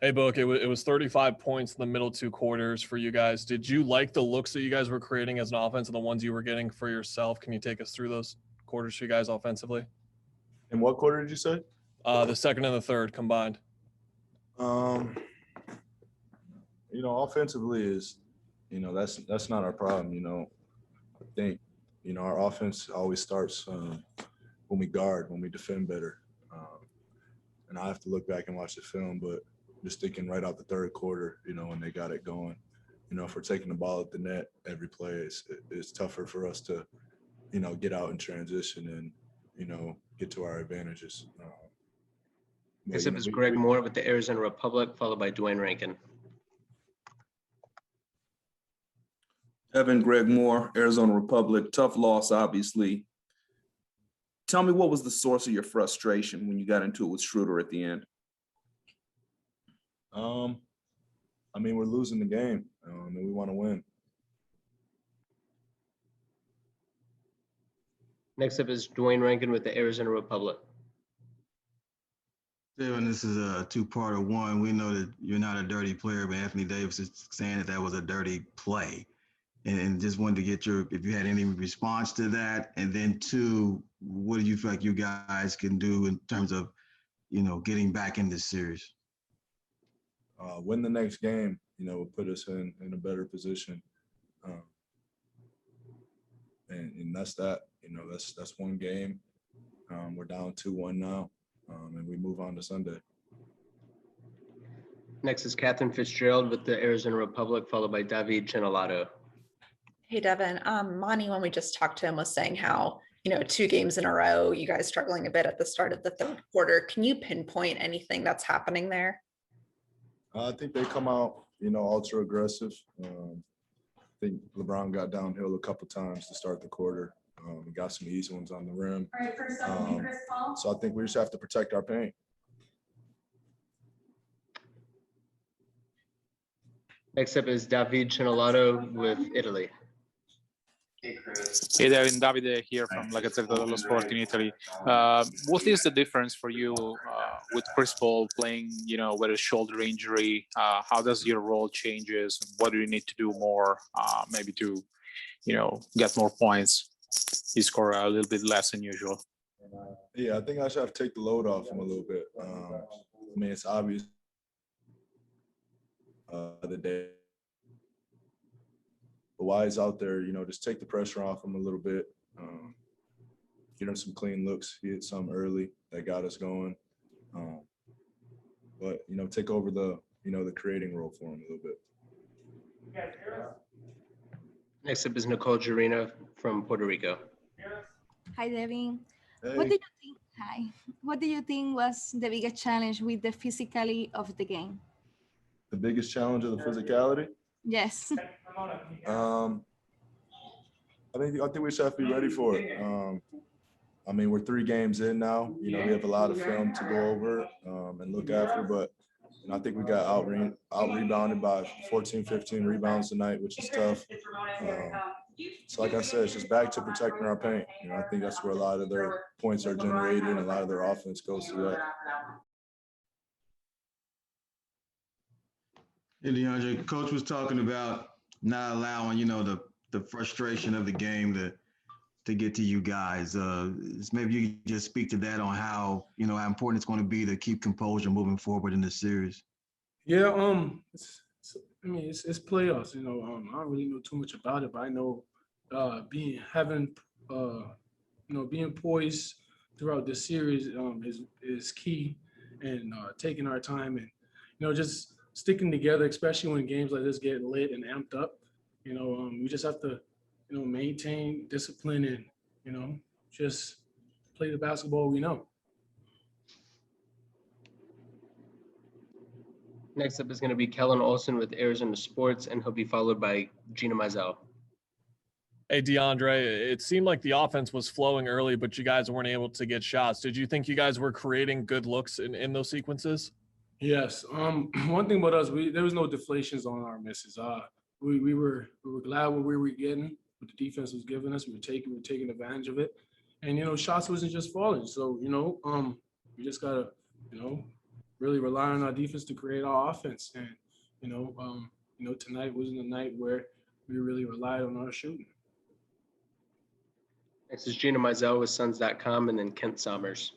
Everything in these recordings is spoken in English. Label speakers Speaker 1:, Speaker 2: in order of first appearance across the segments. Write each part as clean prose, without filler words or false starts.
Speaker 1: Hey, Book, it was 35 points in the middle two quarters for you guys. Did you like the looks that you guys were creating as an offense and the ones you were getting for yourself? Can you take us through those quarters for you guys offensively?
Speaker 2: In what quarter did you say?
Speaker 1: The second and the third combined.
Speaker 2: Offensively is, that's not our problem. I think, our offense always starts when we guard, when we defend better. And I have to look back and watch the film, but just thinking right out the third quarter, when they got it going, if we're taking the ball at the net every play, it's tougher for us to, get out in transition and, get to our advantages.
Speaker 3: Next up is Greg Moore with the Arizona Republic, followed by Dwayne Rankin.
Speaker 4: Evan Greg Moore, Arizona Republic. Tough loss, obviously. Tell me, what was the source of your frustration when you got into it with Schroeder at the end?
Speaker 2: We're losing the game, and we want to win.
Speaker 3: Next up is Dwayne Rankin with the Arizona Republic.
Speaker 5: Devin, this is a two-parter. One, we know that you're not a dirty player, but Anthony Davis is saying that was a dirty play. And just wanted to get if you had any response to that. And then two, what do you feel like you guys can do in terms of, getting back in this series?
Speaker 2: Win the next game, will put us in a better position. And that's that. That's one game. We're down 2-1 now, and we move on to Sunday.
Speaker 3: Next is Catherine Fitzgerald with the Arizona Republic, followed by David Chinalato.
Speaker 6: Hey, Devin. Monty, when we just talked to him, was saying how, 2 games in a row, you guys struggling a bit at the start of the third quarter. Can you pinpoint anything that's happening there?
Speaker 2: I think they come out, ultra aggressive. I think LeBron got downhill a couple times to start the quarter. We got some easy ones on the rim.
Speaker 7: All right, first up, Chris Paul.
Speaker 2: So I think we just have to protect our paint.
Speaker 3: Next up is David Chinalato with Italy.
Speaker 8: Hey Devin, Davide here from La Gazzetta dello Sport in Italy. What is the difference for you with Chris Paul playing, with a shoulder injury? How does your role changes? What do you need to do more, maybe to, get more points? You score a little bit less than usual.
Speaker 2: Yeah, I think I should have to take the load off him a little bit. It's obvious the day. But while he's out there, just take the pressure off him a little bit. Get him some clean looks. He hit some early that got us going. But take over the creating role for him a little bit.
Speaker 3: Next up is Nicole Jarina from Puerto Rico.
Speaker 7: Hi, Devin.
Speaker 2: Hey.
Speaker 7: What do you think? Hi. What do you think was the biggest challenge with the physicality of the game?
Speaker 2: The biggest challenge of the physicality?
Speaker 7: Yes.
Speaker 2: I think we just have to be ready for it. We're 3 games in now. We have a lot of film to go over and look after, but I think we got out rebounded by 14, 15 rebounds tonight, which is tough. So like I said, it's just back to protecting our paint. I think that's where a lot of their points are generated and a lot of their offense goes through that.
Speaker 5: Hey, DeAndre, Coach was talking about not allowing, the frustration of the game to get to you guys. Maybe you could just speak to that on how important it's going to be to keep composure moving forward in this series.
Speaker 9: Yeah, it's playoffs. I don't really know too much about it, but I know being poised throughout the series is key, and taking our time and just sticking together, especially when games like this get lit and amped up. We just have to maintain discipline and just play the basketball we know.
Speaker 3: Next up is going to be Kellen Olson with Arizona Sports, and he'll be followed by Gina Mizell.
Speaker 1: Hey, DeAndre, it seemed like the offense was flowing early, but you guys weren't able to get shots. Did you think you guys were creating good looks in those sequences?
Speaker 9: Yes. One thing about us, there was no deflations on our misses. We were glad what we were getting, what the defense was giving us. We were taking advantage of it, and shots wasn't just falling. So we just gotta really rely on our defense to create our offense. And, tonight wasn't a night where we really relied on our shooting.
Speaker 3: Next is Gina Mizell with Suns.com, and then Kent Summers.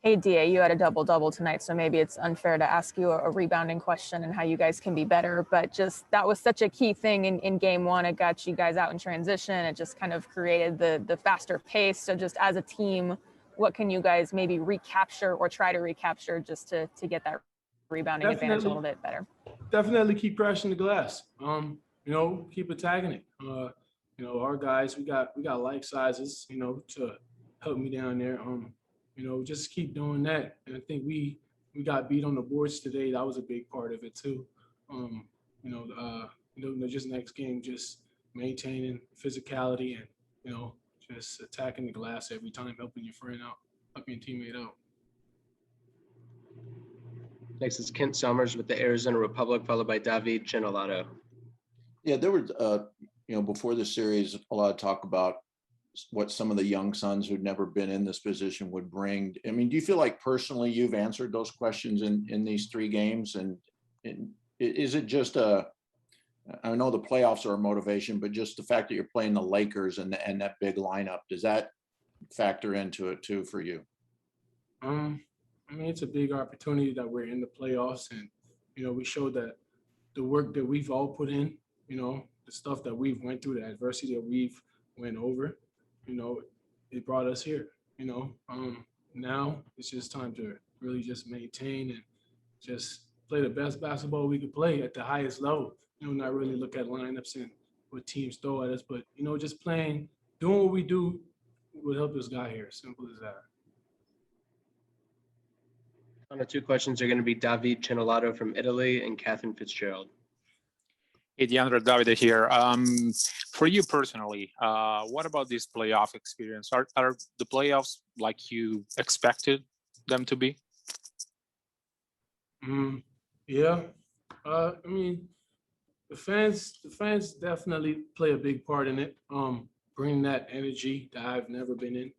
Speaker 10: Hey, DA, you had a double-double tonight, so maybe it's unfair to ask you a rebounding question and how you guys can be better, but just that was such a key thing in game one. It got you guys out in transition. It just kind of created the faster pace. So just as a team, what can you guys maybe recapture or try to recapture just to get that rebounding advantage a little bit better?
Speaker 9: Definitely keep crashing the glass. Keep attacking it. Our guys, we got like sizes, to help me down there. Just keep doing that. And I think we got beat on the boards today. That was a big part of it too. Just next game, just maintaining physicality and, just attacking the glass every time, helping your friend out, helping your teammate out.
Speaker 3: Next is Kent Summers with the Arizona Republic, followed by David Chinolato.
Speaker 11: Yeah, there were, before the series, a lot of talk about what some of the young Suns who'd never been in this position would bring. I mean, do you feel like personally you've answered those questions in these 3 games? And is it just I know the playoffs are a motivation, but just the fact that you're playing the Lakers and that big lineup, does that factor into it too for you?
Speaker 9: It's a big opportunity that we're in the playoffs, and, we showed that the work that we've all put in, the stuff that we've went through, the adversity that we've went over, it brought us here, now it's just time to really just maintain and just play the best basketball we could play at the highest level, not really look at lineups and what teams throw at us, but, just playing, doing what we do would help us get here. Simple as that.
Speaker 3: On the 2 questions are going to be David Chinolato from Italy and Catherine Fitzgerald.
Speaker 8: Hey, DeAndre, David here. For you personally, what about this playoff experience? Are the playoffs like you expected them to be?
Speaker 9: Yeah. The fans definitely play a big part in it. Bring that energy that I've never been in.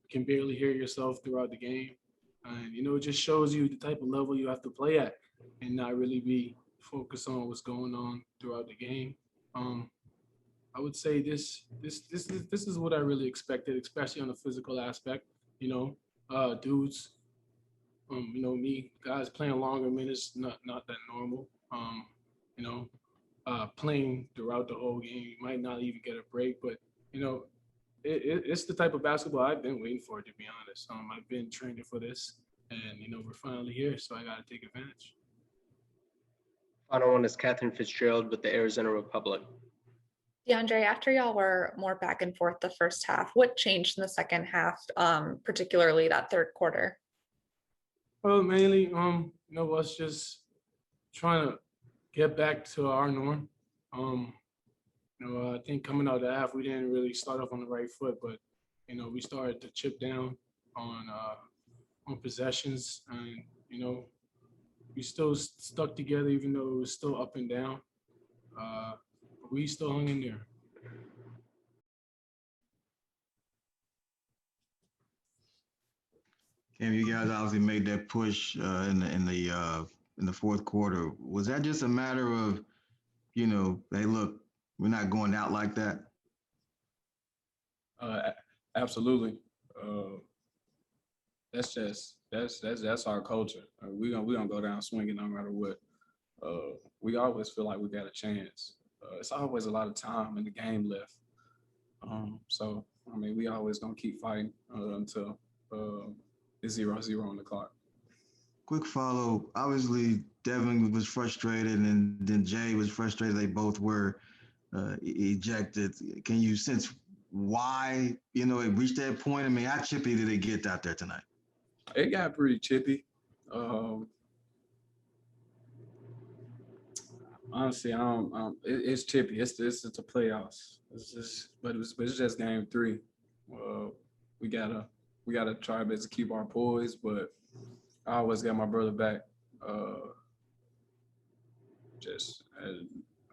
Speaker 9: Can barely hear yourself throughout the game. And, it just shows you the type of level you have to play at and not really be focused on what's going on throughout the game. I would say this is what I really expected, especially on the physical aspect. Dudes, me, guys playing longer minutes, not that normal. Playing throughout the whole game, you might not even get a break, but it's the type of basketball I've been waiting for, to be honest. I've been training for this, and we're finally here, so I got to take advantage.
Speaker 3: Final one is Catherine Fitzgerald with the Arizona Republic.
Speaker 6: DeAndre, after y'all were more back and forth the first half, what changed in the second half, particularly that third quarter?
Speaker 9: Well, mainly, us just trying to get back to our norm. I think coming out of the half, we didn't really start off on the right foot, but, we started to chip down on possessions, and, we still stuck together, even though it was still up and down. We still hung in there.
Speaker 5: Cam, you guys obviously made that push in the fourth quarter. Was that just a matter of, hey, look, we're not going out like that?
Speaker 12: Absolutely. That's our culture. We gonna go down swinging no matter what. We always feel like we got a chance. It's always a lot of time in the game left. So we always gonna keep fighting until it's 0-0 on the clock.
Speaker 5: Quick follow. Obviously, Devin was frustrated, and then Jay was frustrated. They both were ejected. Can you sense why it reached that point? How chippy did it get out there tonight?
Speaker 12: It got pretty chippy. Honestly, it's chippy. It's the playoffs. It's just game 3. We gotta try our best to keep our poise, but I always got my brother back.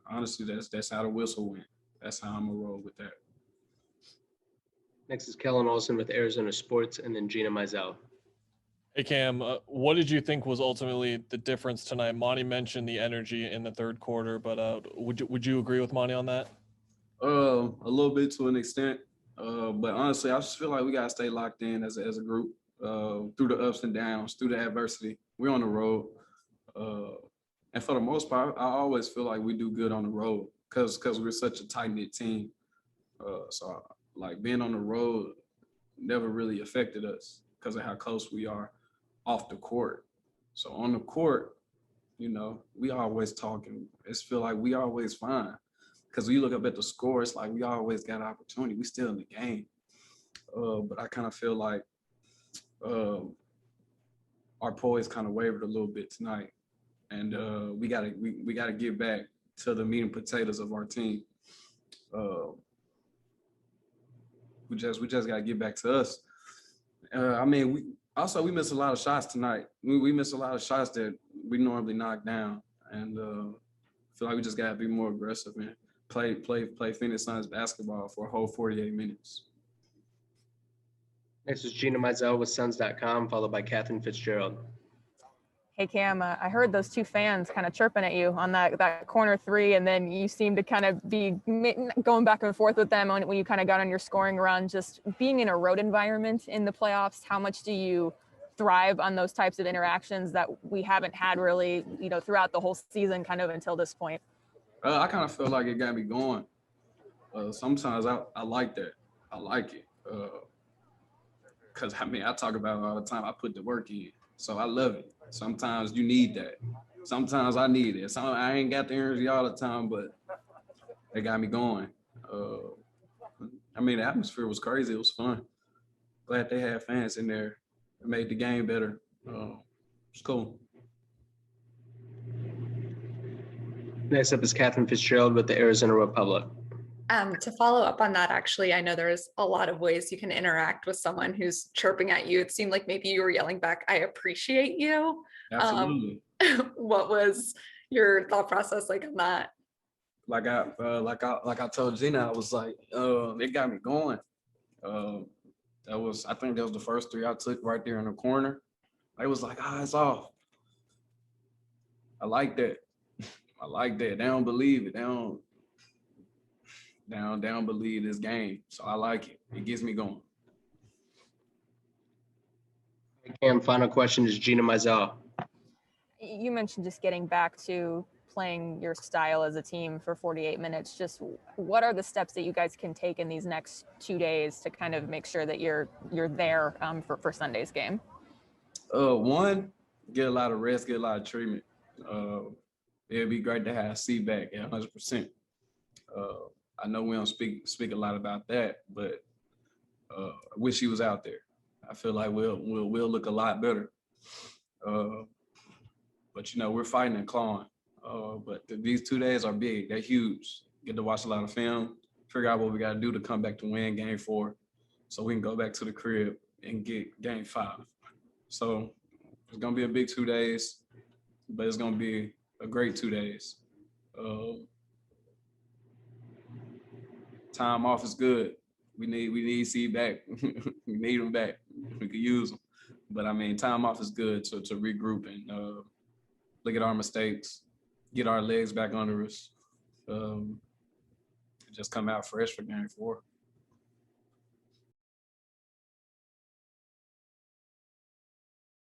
Speaker 12: Honestly, that's how the whistle went. That's how I'm gonna roll with that.
Speaker 3: Next is Kellen Olson with Arizona Sports, and then Gina Mizell.
Speaker 1: Hey Cam, what did you think was ultimately the difference tonight? Monty mentioned the energy in the third quarter, but would you agree with Monty on that?
Speaker 12: A little bit to an extent, but honestly, I just feel like we gotta stay locked in as a group through the ups and downs, through the adversity. We're on the road, and for the most part, I always feel like we do good on the road because we're such a tight knit team. So like being on the road never really affected us because of how close we are off the court. So on the court, you know, we always talking. It's feel like we always fine. Because when you look up at the score, it's like we always got an opportunity. We still in the game. But I kind of feel like our poise kind of wavered a little bit tonight. And we gotta get back to the meat and potatoes of our team. We just gotta get back to us. I mean, we missed a lot of shots tonight. We missed a lot of shots that we normally knock down, and feel like we just gotta be more aggressive and play Phoenix Suns basketball for a whole 48 minutes.
Speaker 3: Next is Gina Mizell with Suns.com, followed by Catherine Fitzgerald.
Speaker 10: Hey Cam, I heard those two fans kind of chirping at you on that corner three, and then you seemed to kind of be going back and forth with them when you kind of got on your scoring run. Just being in a road environment in the playoffs, how much do you thrive on those types of interactions that we haven't had really, you know, throughout the whole season, kind of until this point?
Speaker 12: I kind of feel like it got me going. Sometimes I like that. I like it. Because, I mean, I talk about it all the time. I put the work in. So I love it. Sometimes you need that. Sometimes I need it. I ain't got the energy all the time, but it got me going. I mean, the atmosphere was crazy. It was fun. Glad they had fans in there. It made the game better. It's cool.
Speaker 3: Next up is Catherine Fitzgerald with the Arizona Republic.
Speaker 6: To follow up on that, actually, I know there's a lot of ways you can interact with someone who's chirping at you. It seemed like maybe you were yelling back, "I appreciate you."
Speaker 12: Absolutely.
Speaker 6: What was your thought process like on that?
Speaker 12: Like I told Gina, I was like, it got me going. I think that was the first three I took right there in the corner. I was like, it's off. I like that. I like that. They don't believe it. They don't believe this game. So I like it. It gets me going.
Speaker 3: Cam, final question is Gina Mizell.
Speaker 10: You mentioned just getting back to playing your style as a team for 48 minutes. Just what are the steps that you guys can take in these next 2 days to kind of make sure that you're there for Sunday's game?
Speaker 12: One, get a lot of rest, get a lot of treatment. It'd be great to have C back at 100%. I know we don't speak a lot about that, but I wish he was out there. I feel like we'll look a lot better. But you know, we're fighting and clawing. But these 2 days are big. They're huge. Get to watch a lot of film, figure out what we got to do to come back to win Game 4, so we can go back to the crib and get Game 5. So it's gonna be a big 2 days, but it's gonna be a great 2 days. Time off is good. We need C back. We need him back. We could use him. But I mean, time off is good to regroup and look at our mistakes, get our legs back under us, just come out fresh for Game 4.